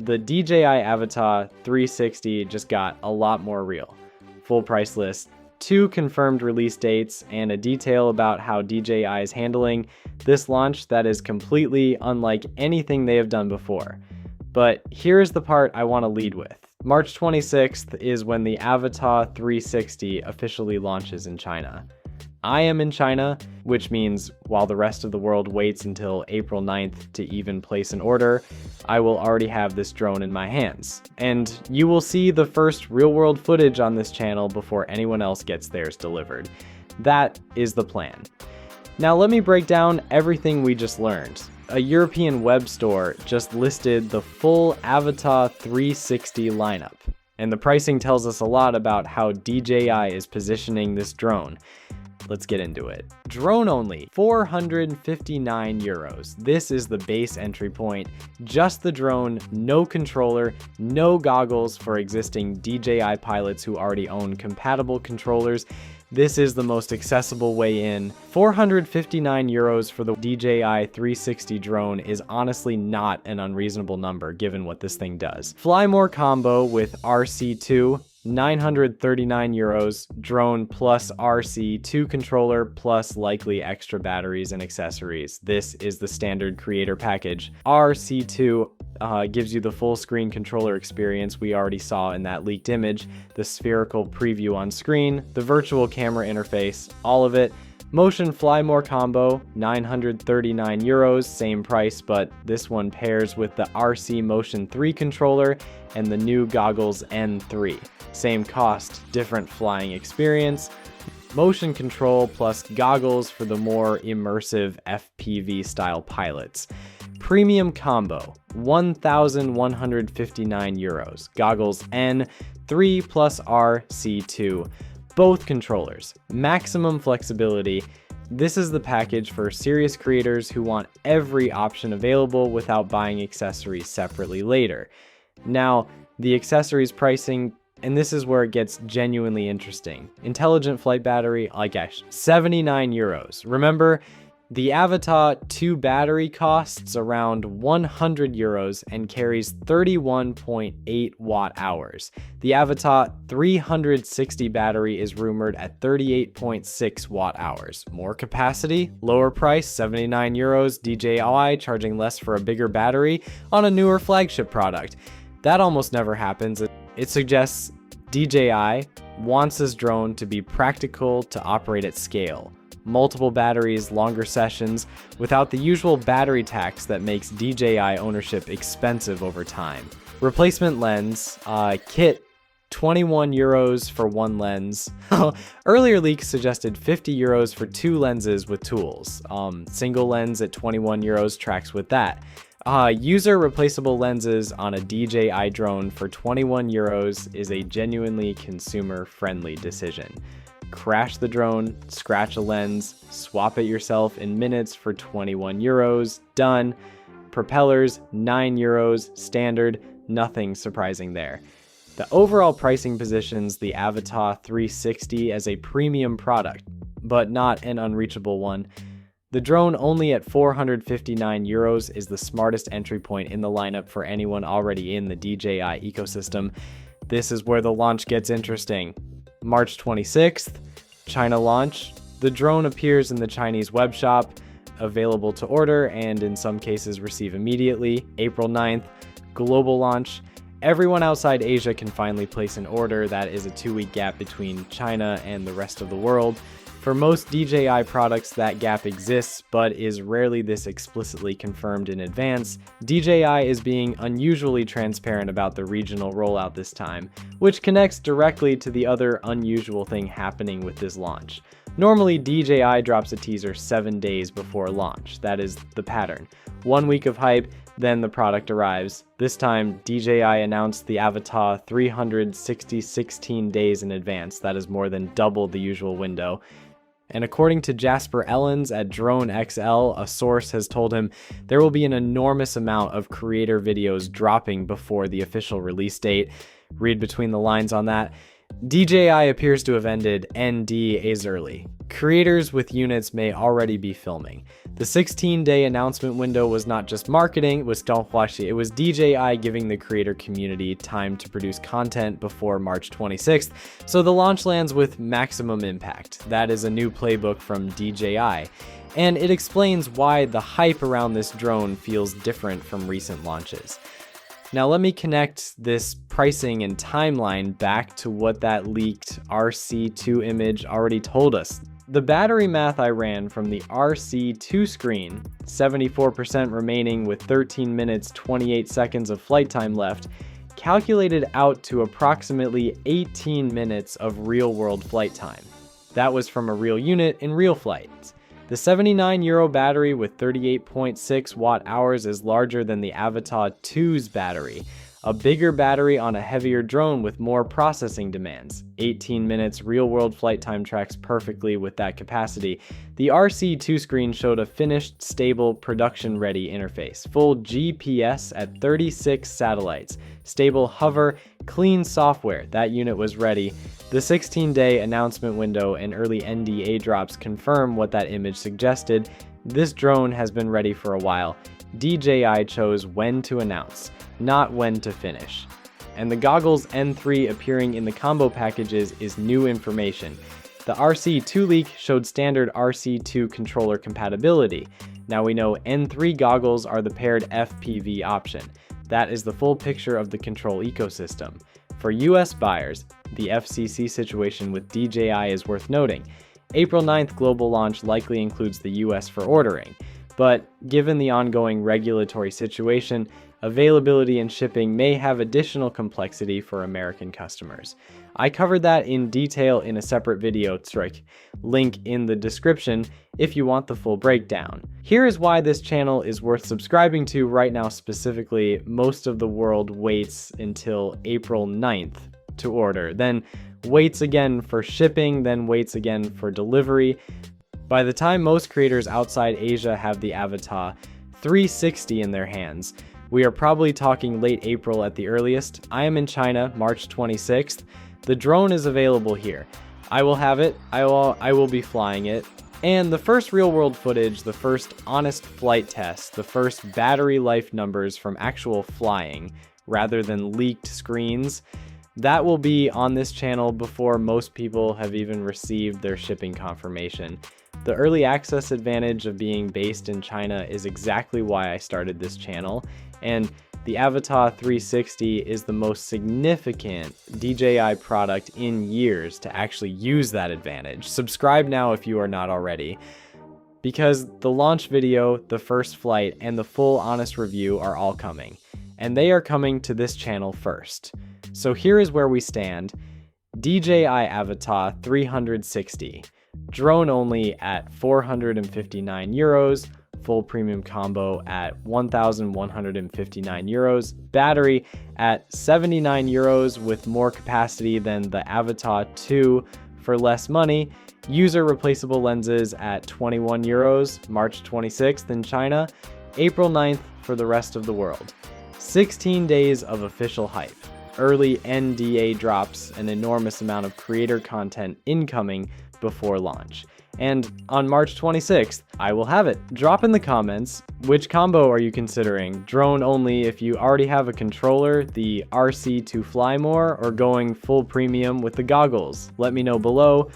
The DJI Avata 360 just got a lot more real. Full price list, 2 confirmed release dates, and a detail about how DJI is handling this launch that is completely unlike anything they have done before. But here's the part I want to lead with. March 26th is when the Avata 360 officially launches in China. I am in China, which means while the rest of the world waits until April 9th to even place an order, I will already have this drone in my hands. And you will see the first real-world footage on this channel before anyone else gets theirs delivered. That is the plan. Now let me break down everything we just learned. A European web store just listed the full Avata 360 lineup, and the pricing tells us a lot about how DJI is positioning this drone. Let's get into it. Drone only, 459 euros. This is the base entry point. Just the drone, no controller, no goggles for existing DJI pilots who already own compatible controllers. This is the most accessible way in. 459 euros for the DJI 360 drone is honestly not an unreasonable number given what this thing does. Fly More combo with RC2, 939 euros, drone plus RC2 controller plus likely extra batteries and accessories. This is the standard creator package. RC2 gives you the full screen controller experience we already saw in that leaked image, the spherical preview on screen, the virtual camera interface, all of it. Motion Fly More combo, 939 euros, same price, but this one pairs with the RC Motion 3 controller and the new goggles N3. Same cost, different flying experience. Motion control plus goggles for the more immersive FPV style pilots. Premium combo, 1,159 euros. Goggles N3 plus RC2. Both controllers, maximum flexibility. This is the package for serious creators who want every option available without buying accessories separately later. Now, the accessories pricing, and this is where it gets genuinely interesting. Intelligent flight battery, 79 euros. Remember, the Avata 2 battery costs around 100 euros and carries 31.8 watt hours. The Avata 360 battery is rumored at 38.6 watt hours. More capacity, lower price, 79 euros, DJI charging less for a bigger battery on a newer flagship product. That almost never happens. It suggests DJI wants this drone to be practical to operate at scale. Multiple batteries, longer sessions, without the usual battery tax that makes DJI ownership expensive over time. Replacement lens, kit, 21 euros for one lens. Earlier leaks suggested 50 euros for 2 lenses with tools. Single lens at 21 euros tracks with that. User replaceable lenses on a DJI drone for 21 euros is a genuinely consumer-friendly decision. Crash the drone, scratch a lens, swap it yourself in minutes for 21 euros, done. Propellers, 9 euros, standard, nothing surprising there. The overall pricing positions the Avata 360 as a premium product, but not an unreachable one. The drone only at 459 euros is the smartest entry point in the lineup for anyone already in the DJI ecosystem. This is where the launch gets interesting. March 26th, China launch. The drone appears in the Chinese web shop, available to order and in some cases receive immediately. April 9th, global launch. Everyone outside Asia can finally place an order. That is a 2-week gap between China and the rest of the world. For most DJI products, that gap exists, but is rarely this explicitly confirmed in advance. DJI is being unusually transparent about the regional rollout this time, which connects directly to the other unusual thing happening with this launch. Normally, DJI drops a teaser 7 days before launch. That is the pattern. 1 week of hype, then the product arrives. This time, DJI announced the Avata 360 16 days in advance. That is more than double the usual window. And according to Jasper Ellens at Drone XL, a source has told him there will be an enormous amount of creator videos dropping before the official release date. Read between the lines on that. DJI appears to have ended ND as early. Creators with units may already be filming. The 16-day announcement window was not just marketing, it was DJI giving the creator community time to produce content before March 26th, so the launch lands with maximum impact. That is a new playbook from DJI, and it explains why the hype around this drone feels different from recent launches. Now let me connect this pricing and timeline back to what that leaked RC2 image already told us. The battery math I ran from the RC2 screen, 74% remaining with 13 minutes 28 seconds of flight time left, calculated out to approximately 18 minutes of real-world flight time. That was from a real unit in real flights. The €79 battery with 38.6 watt-hours is larger than the Avata 2's battery, a bigger battery on a heavier drone with more processing demands. 18 minutes real-world flight time tracks perfectly with that capacity. The RC2 screen showed a finished, stable, production-ready interface, full GPS at 36 satellites, stable hover, clean software. That unit was ready. The 16-day announcement window and early NDA drops confirm what that image suggested. This drone has been ready for a while. DJI chose when to announce, not when to finish. And the goggles N3 appearing in the combo packages is new information. The RC2 leak showed standard RC2 controller compatibility. Now we know N3 goggles are the paired FPV option. That is the full picture of the control ecosystem. For US buyers, the FCC situation with DJI is worth noting. April 9th global launch likely includes the US for ordering. But given the ongoing regulatory situation, availability and shipping may have additional complexity for American customers. I covered that in detail in a separate video, link in the description if you want the full breakdown. Here is why this channel is worth subscribing to right now specifically. Most of the world waits until April 9th to order, then waits again for shipping, then waits again for delivery. By the time most creators outside Asia have the Avata 360 in their hands, we are probably talking late April at the earliest. I am in China, March 26th. The drone is available here. I will have it, I will be flying it. And the first real-world footage, the first honest flight test, the first battery life numbers from actual flying, rather than leaked screens, that will be on this channel before most people have even received their shipping confirmation. The early access advantage of being based in China is exactly why I started this channel, and the Avata 360 is the most significant DJI product in years to actually use that advantage. Subscribe now if you are not already, because the launch video, the first flight, and the full honest review are all coming, and they are coming to this channel first. So here is where we stand. DJI Avata 360. Drone only at €459, full premium combo at €1,159, battery at €79 with more capacity than the Avata 2 for less money, user replaceable lenses at €21, March 26th in China, April 9th for the rest of the world. 16 days of official hype. Early NDA drops, an enormous amount of creator content incoming before launch. And on March 26th, I will have it. Drop in the comments, which combo are you considering? Drone only if you already have a controller, the RC to fly more, or going full premium with the goggles? Let me know below.